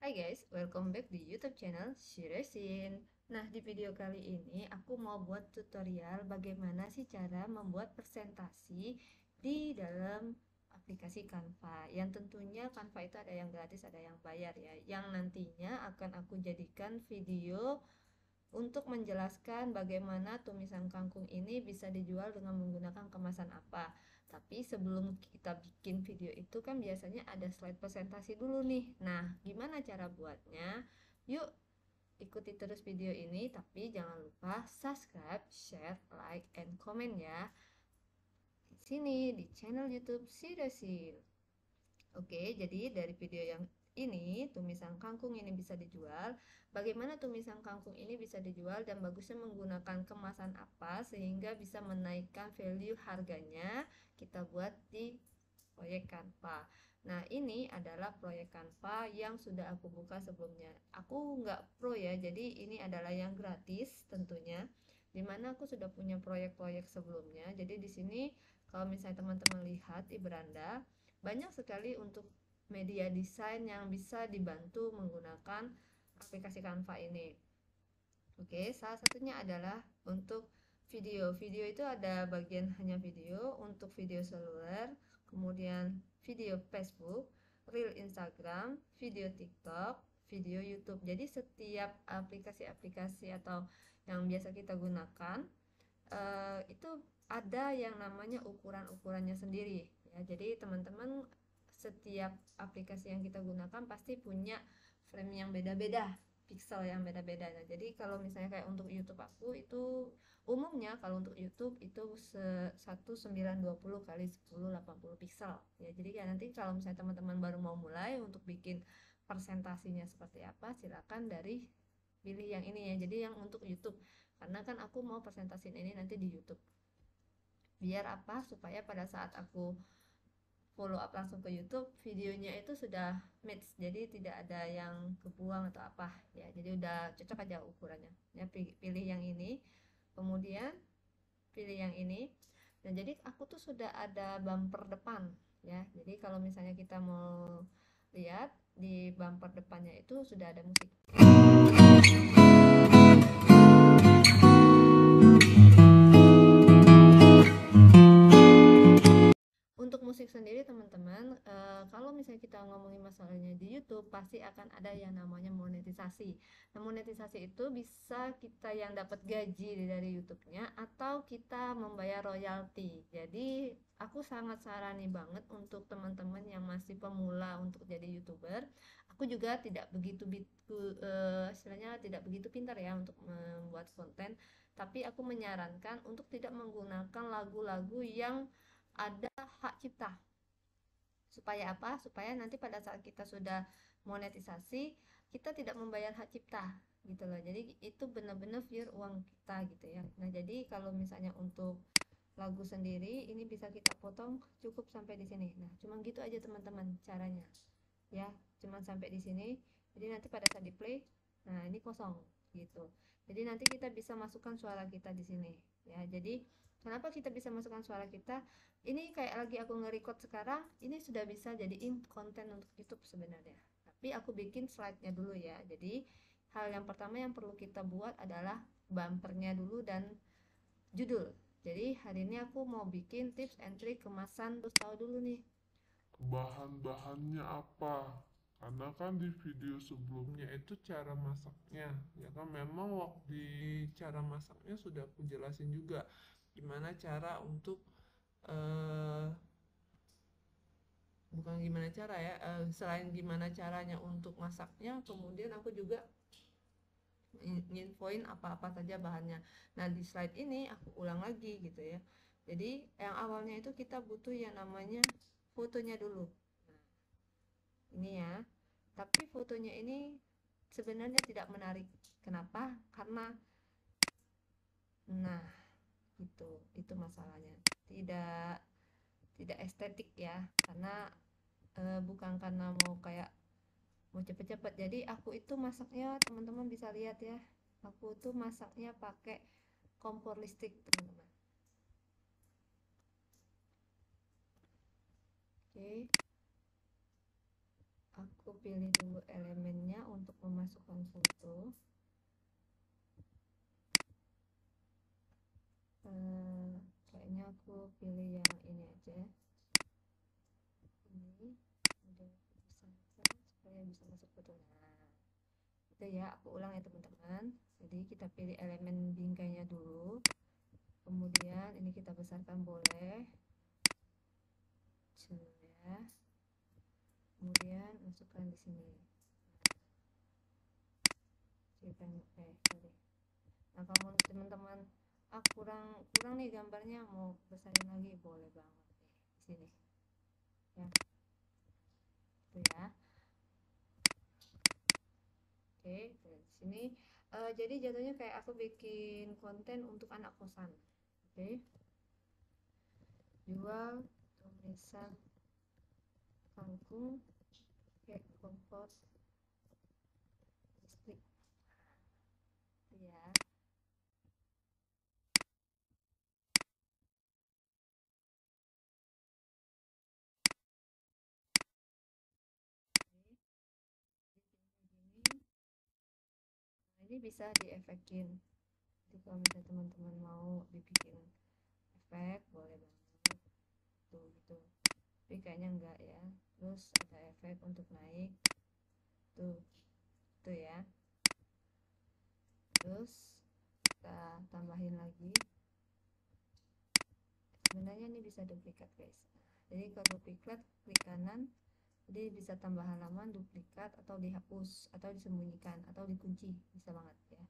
Hai guys, welcome back di YouTube channel Shiresin. Nah, di video kali ini aku mau buat tutorial bagaimana sih cara membuat presentasi di dalam aplikasi Canva. Yang tentunya Canva itu ada yang gratis, ada yang bayar ya. Yang nantinya akan aku jadikan video untuk menjelaskan bagaimana tumisan kangkung ini bisa dijual dengan menggunakan kemasan apa. Tapi sebelum kita bikin video itu kan biasanya ada slide presentasi dulu nih. Nah, gimana cara buatnya? Yuk ikuti terus video ini, tapi jangan lupa subscribe, share, like, and comment ya. Di sini di channel YouTube Sidasil. Oke, jadi dari video yang ini, tumisan kangkung ini bisa dijual. Bagaimana tumisan kangkung ini bisa dijual dan bagusnya menggunakan kemasan apa sehingga bisa menaikkan value harganya, kita buat di proyek Canva. Nah, ini adalah proyek Canva yang sudah aku buka sebelumnya. Aku nggak pro ya, jadi ini adalah yang gratis tentunya. Dimana aku sudah punya proyek-proyek sebelumnya. Jadi di sini kalau misalnya teman-teman lihat di beranda, banyak sekali untuk media desain yang bisa dibantu menggunakan aplikasi Canva ini. Oke, salah satunya adalah untuk video. Video itu ada bagian hanya video, untuk video seluler, kemudian video Facebook, reel Instagram, video TikTok, video YouTube. Jadi setiap aplikasi-aplikasi atau yang biasa kita gunakan itu ada yang namanya ukuran-ukurannya sendiri ya. Jadi teman-teman setiap aplikasi yang kita gunakan pasti punya frame yang beda-beda, pixel yang beda-beda. Nah, jadi kalau misalnya kayak untuk YouTube aku itu umumnya kalau untuk YouTube itu 1920 kali 1080 pixel ya. Jadi ya nanti kalau misalnya teman-teman baru mau mulai untuk bikin presentasinya seperti apa, silakan dari pilih yang ini ya. Jadi yang untuk YouTube, karena kan aku mau presentasiin ini nanti di YouTube. Biar apa? Supaya pada saat aku follow up langsung ke YouTube, videonya itu sudah match, jadi tidak ada yang kebuang atau apa ya. Jadi udah cocok aja ukurannya. Ya, pilih yang ini, kemudian pilih yang ini. Dan jadi aku tuh sudah ada bumper depan ya. Jadi kalau misalnya kita mau lihat di bumper depannya itu sudah ada musik. Untuk musik sendiri teman-teman, kalau misalnya kita ngomongin masalahnya di YouTube pasti akan ada yang namanya monetisasi. Nah, monetisasi itu bisa kita yang dapat gaji dari YouTube-nya atau kita membayar royalti. Jadi aku sangat sarani banget untuk teman-teman yang masih pemula untuk jadi YouTuber. Aku juga tidak begitu istilahnya tidak begitu pintar ya untuk membuat konten, tapi aku menyarankan untuk tidak menggunakan lagu-lagu yang ada hak cipta. Supaya apa? Supaya nanti pada saat kita sudah monetisasi, kita tidak membayar hak cipta gitu loh. Jadi itu benar-benar pure uang kita gitu ya. Nah, jadi kalau misalnya untuk lagu sendiri ini bisa kita potong cukup sampai di sini. Nah, cuma gitu aja teman-teman caranya. Ya, cuma sampai di sini. Jadi nanti pada saat di play, nah ini kosong gitu. Jadi nanti kita bisa masukkan suara kita di sini. Ya, jadi kenapa kita bisa masukkan suara kita? Ini kayak lagi aku nge-record sekarang, ini sudah bisa jadiin konten untuk YouTube sebenarnya. Tapi aku bikin slide-nya dulu ya. Jadi hal yang pertama yang perlu kita buat adalah bumpernya dulu dan judul. Jadi hari ini aku mau bikin tips and trick kemasan, terus tahu dulu nih Bahan-bahannya apa, karena kan di video sebelumnya itu cara masaknya ya kan, memang waktu di cara masaknya sudah aku jelasin juga gimana cara untuk eh bukan gimana cara ya, selain gimana caranya untuk masaknya, kemudian aku juga nginfoin apa-apa saja bahannya. Nah, di slide ini aku ulang lagi gitu ya. Jadi yang awalnya itu kita butuh yang namanya fotonya dulu. Nah, ini ya. Tapi fotonya ini sebenarnya tidak menarik. Kenapa? Karena nah, itu masalahnya. Tidak estetik ya. Karena bukan karena mau cepet-cepet. Jadi aku itu masaknya teman-teman bisa lihat ya. Aku tuh masaknya pakai kompor listrik, teman-teman. Oke. Aku pilih dulu elemennya untuk memasukkan foto. Kayaknya aku pilih yang ini aja, ini udah besar supaya bisa masuk foto. Nah itu ya, aku ulang ya teman-teman. Jadi kita pilih elemen bingkainya dulu, kemudian ini kita besarkan boleh ya, kemudian masukkan di sini. Nah kalau teman-teman kurang nih gambarnya, mau besarin lagi boleh banget nih di sini ya, itu ya. Oke, dari sini jadi jatuhnya kayak aku bikin konten untuk anak kosan. Oke, jual tulisan kangkung kayak kompot listrik ya. Ini bisa diefekin. Jadi kalau misalnya teman-teman mau dibikin efek boleh banget tuh gitu, tapi kayaknya enggak ya. Terus ada efek untuk naik tuh ya. Terus kita tambahin lagi, sebenarnya ini bisa duplikat guys. Jadi kalau duplikat klik kanan, jadi bisa tambah halaman, duplikat, atau dihapus, atau disembunyikan, atau dikunci, bisa banget ya.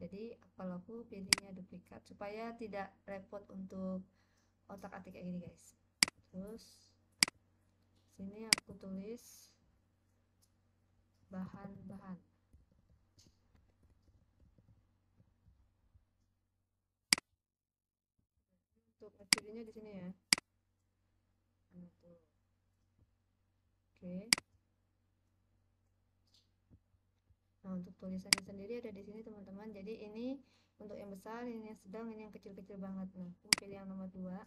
Jadi kalau aku pilihnya duplikat supaya tidak repot untuk otak-atik kayak gini guys. Terus sini aku tulis bahan-bahan. Untuk ngecilnya di sini ya. Nah, tuh. Oke. Nah, untuk tulisannya sendiri ada di sini teman-teman. Jadi ini untuk yang besar, ini yang sedang, ini yang kecil-kecil banget. Nah, aku pilih yang nomor 2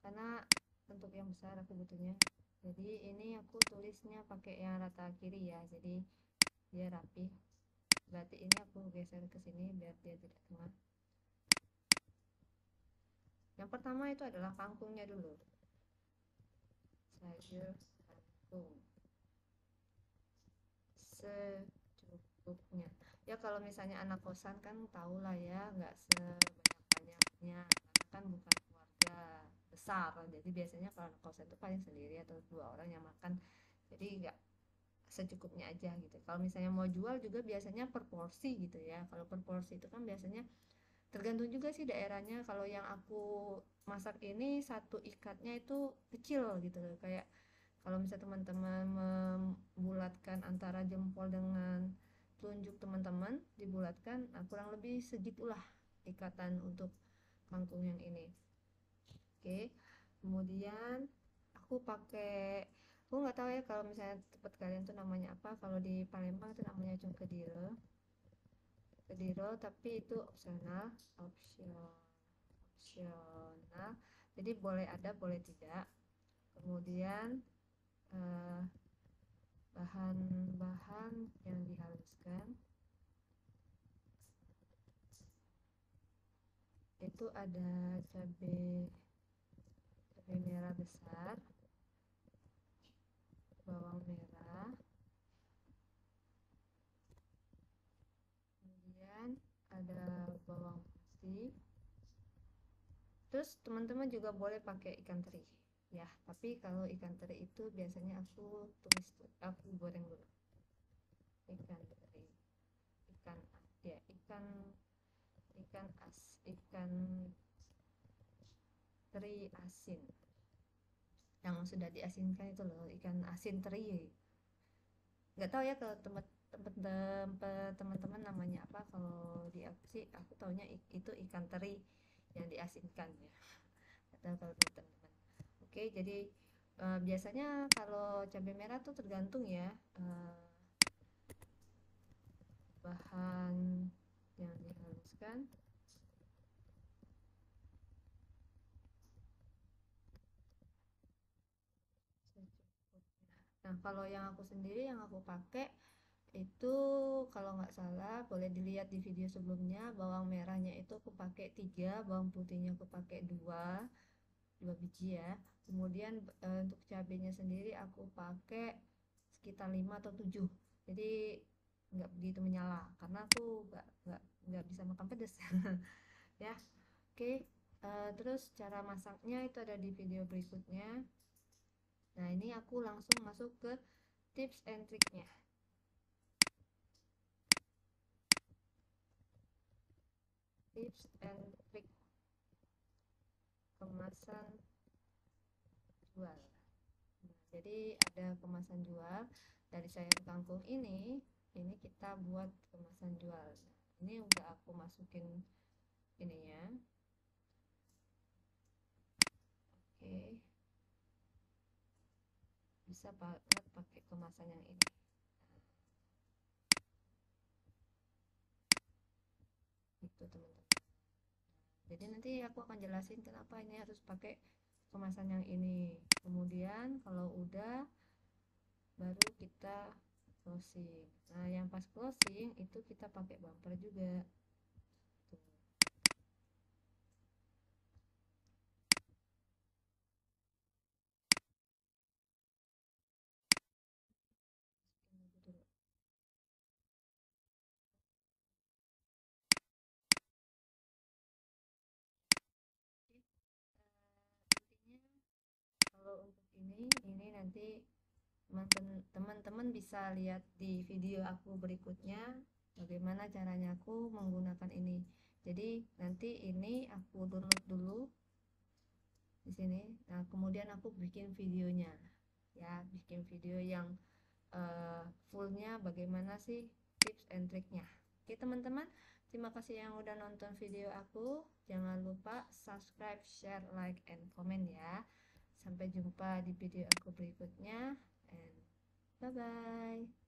karena untuk yang besar aku butuhnya. Jadi ini aku tulisnya pakai yang rata kiri ya, jadi dia rapi. Berarti ini aku geser ke sini biar dia tidak tengah. Yang pertama itu adalah kangkungnya dulu, sayur kangkung secukupnya ya. Kalau misalnya anak kosan kan tau lah ya, nggak sebanyak-banyaknya karena kan bukan keluarga besar, jadi biasanya kalau anak kosan itu paling sendiri atau 2 orang yang makan, jadi nggak, secukupnya aja gitu. Kalau misalnya mau jual juga biasanya per porsi gitu ya. Kalau per porsi itu kan biasanya tergantung juga sih daerahnya. Kalau yang aku masak ini satu ikatnya itu kecil gitu loh, kayak kalau misalnya teman-teman membulatkan antara jempol dengan telunjuk teman-teman dibulatkan, nah kurang lebih segitulah ikatan untuk kangkung yang ini. Oke, kemudian aku pakai, aku nggak tahu ya kalau misalnya tempat kalian tuh namanya apa. Kalau di Palembang itu namanya kediro, tapi itu opsional, jadi boleh ada boleh tidak. Kemudian bahan-bahan yang dihaluskan itu ada cabai merah besar, bawang merah, kemudian ada bawang putih. Terus teman-teman juga boleh pakai ikan teri ya, tapi kalau ikan teri itu biasanya aku goreng dulu. Ikan teri, ikan ya, ikan teri asin yang sudah diasinkan itu loh, ikan asin teri. Nggak tahu ya kalau teman-teman namanya apa. Kalau di aku sih aku taunya itu ikan teri yang diasinkan ya. Nggak tahu kalau teman-teman. Oke, jadi biasanya kalau cabai merah tuh tergantung ya, bahan yang dihaluskan secukupnya. Nah, kalau yang aku sendiri yang aku pakai itu, kalau nggak salah boleh dilihat di video sebelumnya, bawang merahnya itu aku pakai 3, bawang putihnya aku pakai 2 biji ya. Kemudian untuk cabenya sendiri aku pakai sekitar 5 atau 7. Jadi nggak begitu menyala karena aku nggak bisa makan pedas. Ya, oke. Terus cara masaknya itu ada di video berikutnya. Nah, ini aku langsung masuk ke tips and triknya. Tips and trik kemasan jual. Nah, jadi ada kemasan jual dari sayur kangkung ini kita buat kemasan jual. Nah, ini udah aku masukin ininya. Oke, bisa banget pakai kemasan yang ini. Itu teman-teman. Jadi nanti aku akan jelasin kenapa ini harus pakai kemasan yang ini. Kemudian kalau udah, baru kita closing. Nah, yang pas closing itu kita pakai bumper juga. Tuh. Intinya kalau untuk ini nanti teman-teman bisa lihat di video aku berikutnya bagaimana caranya aku menggunakan ini. Jadi nanti ini aku download dulu di sini. Nah, kemudian aku bikin videonya. Ya, bikin video yang fullnya bagaimana sih tips and triknya. Oke teman-teman, terima kasih yang udah nonton video aku. Jangan lupa subscribe, share, like, and comment ya. Sampai jumpa di video aku berikutnya, and bye bye.